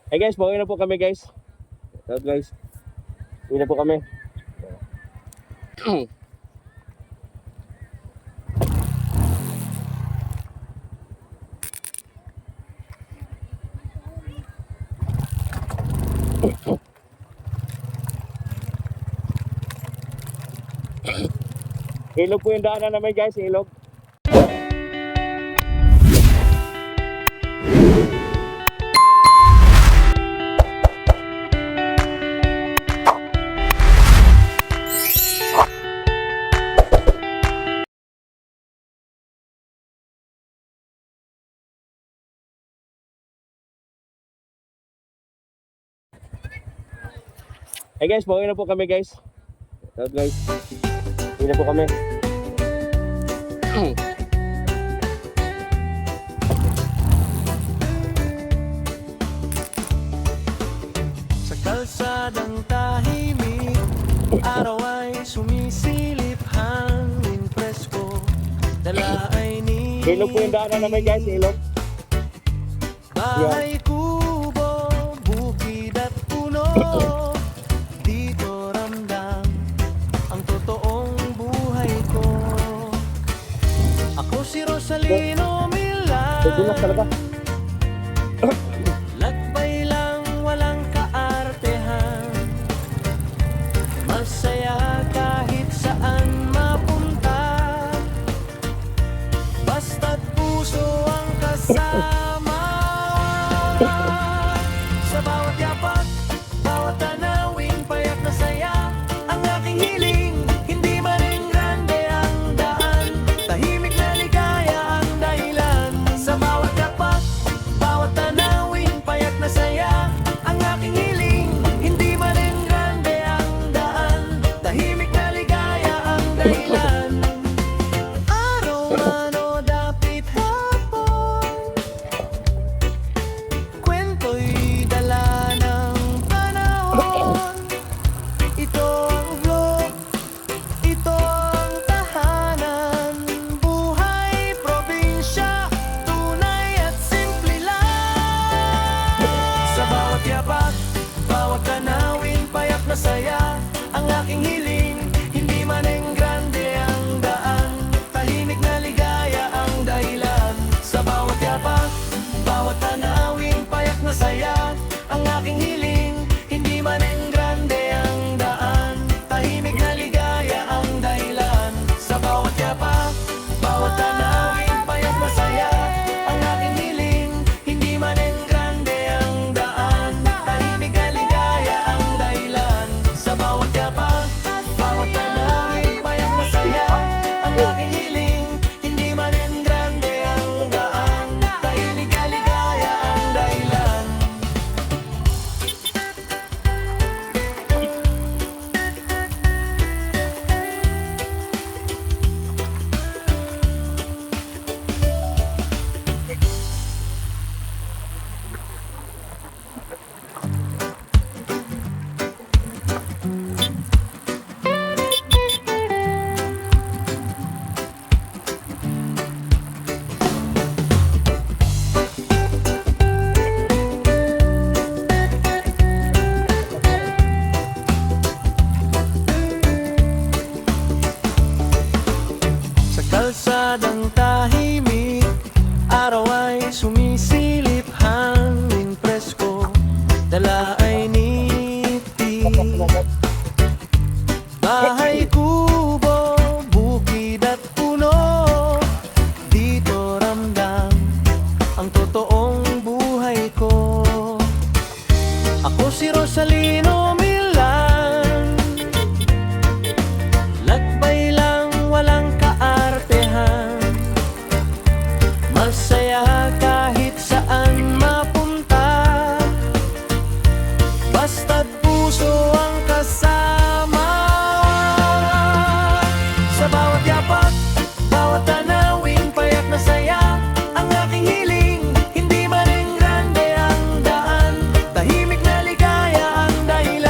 Hey guys, pauwi na po kami guys. Out guys. Uwi na po kami. Ilog po yung daanan namin guys, ilog. Hey guys, pauwi na po kami guys. Out guys. Uwi na po kami. Sa kalsadang tahimik, araw ay sumisilip, hangin presko, dala ay ni Ilog po yung daanan namin guys, ilog. bahay kubo, bukid at puno. Dito ramdam ang totoong buhay ko. Ako si Rosalino Tutunak talaga. Milan, lakbay lang walang kaartehan, masaya kahit saan mapunta, basta't puso ang kasama. Sa bawat yapak, bawat tanawing payak na saya, ang aking hiling, hindi man rin grande ang daan, tahimik na ligaya ang dahilan. Sa bawat yapak, bawat tanawing payak na saya, ang aking hiling, hindi man rin grande ang daan, tahimik na ligaya ang dahilan. Araw man o dapit hapon, kwento'y dala ng panahon. Ito ang vlog, ito ang tahanan, buhay probinsya, tunay at simple lang. Sa bawat yapak, bawat tanawin, payak na saya, ang aking hiling, hindi man grande ang daan, tahimik na ligaya ang dahilan. Sa bawat yapak, bawat tanawin, payak na saya, ang aking hiling, hindi man grande ang daan, tahimik na ligaya ang dahilan. Sa bawat yapak, bawat tanawin, payak na saya, ang aking hiling, hindi man grande ang daan, tahimik na ligaya ang dahilan. Sa bawat yapak, bawat tanawin, payak na saya, ang aking hiling, hindi man grande ang daan, tahimik na ligaya ang dahilan. Sa kalsadang tahimik, araw ay sumisilip, hangin presko, dala ay nipis. Bahay kubo, bukid at puno, dito ramdam ang totoong buhay ko. Ako si Rosalino Milan, lakbay lang walang kaartehan, masaya kahit saan mapunta, basta't puso ang kasama. Sa bawat yapak, bawat tanawing, payak na saya, ang aking hiling, hindi man grande ang daan, tahimik na ligaya ang dahilan.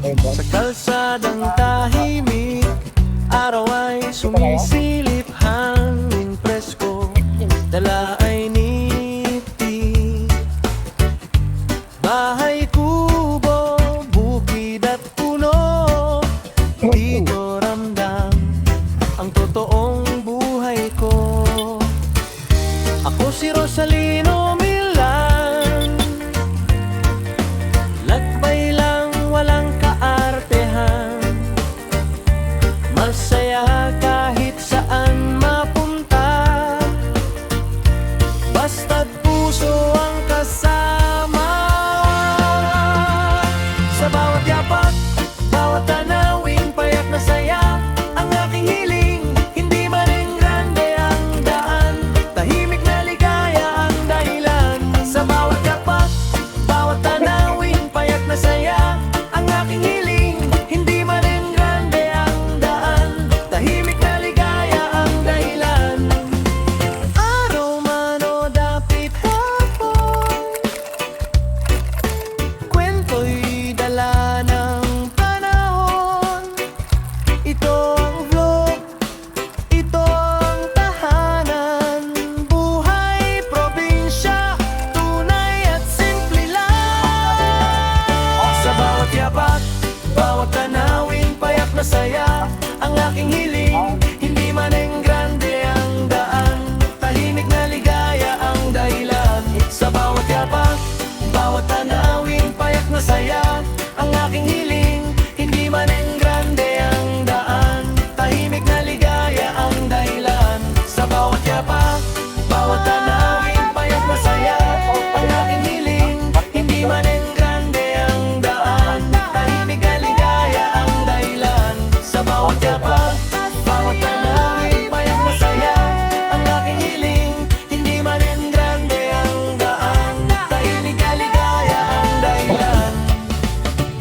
Sa kalsadang tahimik, araw ay sumisilip, hangin presko, dala ay niti. Bahay kubo, bukid at puno, dito ramdam ang totoong buhay ko. Ako si Rosalino Milan, lakbay lang walang kaartehan, masaya kahit saan mapunta, basta't puso ang kasama. Sa bawat yapak, bawat tanawin, payak na saya ang aking hiling. Hindi man rin grande ang daan, tahimik na ligaya ang dahilan. Sa bawat yapak, bawat tanawin, payak na saya ang aking hiling. Hindi man rin grande ang daan, tahimik na ligaya ang dahilan. Araw man o dapit hapon, kwento'y dala ng panahon. Ito ang vlog, ito ang tahanan, buhay probinsya, tunay at simple lang. Sa bawat yapak, bawat tanawin, payak na saya ang aking hiling. Hindi man ang grande ang daan, tahimik na ligaya ang dahilan. Sa bawat yapak, bawat tanawin, payak na saya ang aking hiling. Hindi man ang grande ang daan, tahimik na ligaya ang dahilan. Sa bawat yapak, bawat tanawin, payak na saya ang aking hiling. Hindi man ang grande ang daan, tahimik na ligaya ang dahilan. Sa bawat yapak, bawat tanawin, payak na saya ang aking hiling. Hindi man ang grande ang daan, tahimik na ligaya ang dahilan.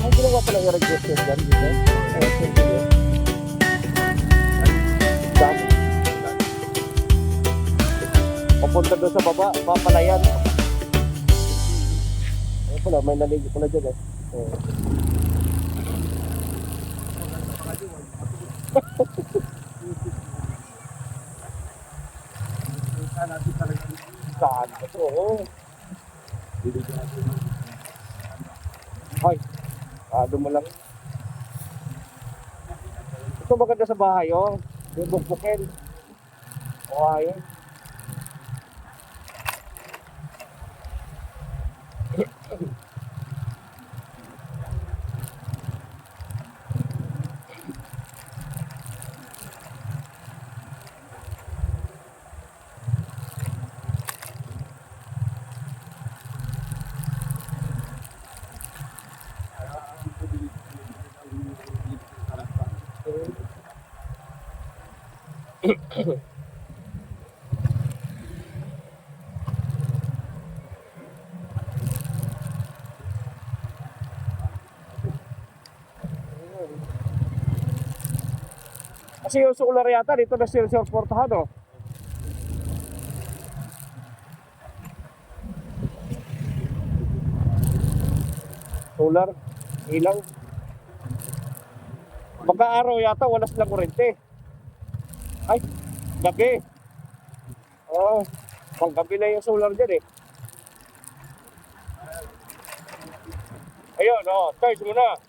Ang ginawa pala yung request dyan, dito. Papunta doon sa baba, papalayan. Ayun pala, may naligo pala dyan eh. Oh. Saan ba ito? Oo. Ay, mo lang. Ito maganda sa bahay, oh. Yung bukbukin. O, ayun. Kasi yung solar yata dito na portahan, oh. Solar, ilang. Pagka-araw yata wala silang kurente. Ay, gabi. Oh, pang gabi na yung solar dyan eh. Ayun, oh, charge mo na.